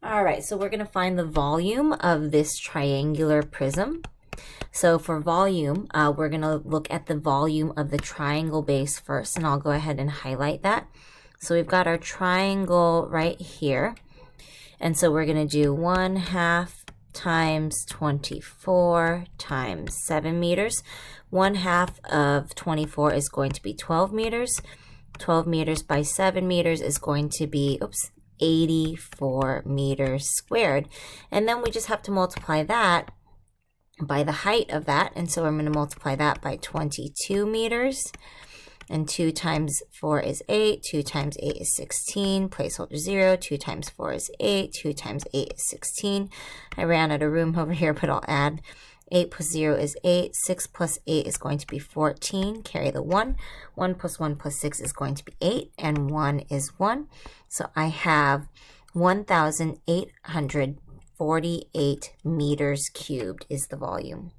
All right, so we're going to find the volume of this triangular prism. So for volume, we're going to look at the volume of the triangle base first, and I'll go ahead and highlight that. So we've got our triangle right here, and so we're going to do 1/2 times 24 times 7 meters. 1/2 of 24 is going to be 12 meters. 12 meters by 7 meters is going to be, 84 meters squared. And then we just have to multiply that by the height of that. And so I'm going to multiply that by 22 meters. And 2 times 4 is 8. 2 times 8 is 16. Placeholder 0. 2 times 4 is 8. 2 times 8 is 16. I ran out of room over here, but I'll add 8 plus 0 is 8. 6 plus 8 is going to be 14. Carry the 1. 1 plus 1 plus 6 is going to be 8. And 1 is 1. So I have 1,848 meters cubed is the volume.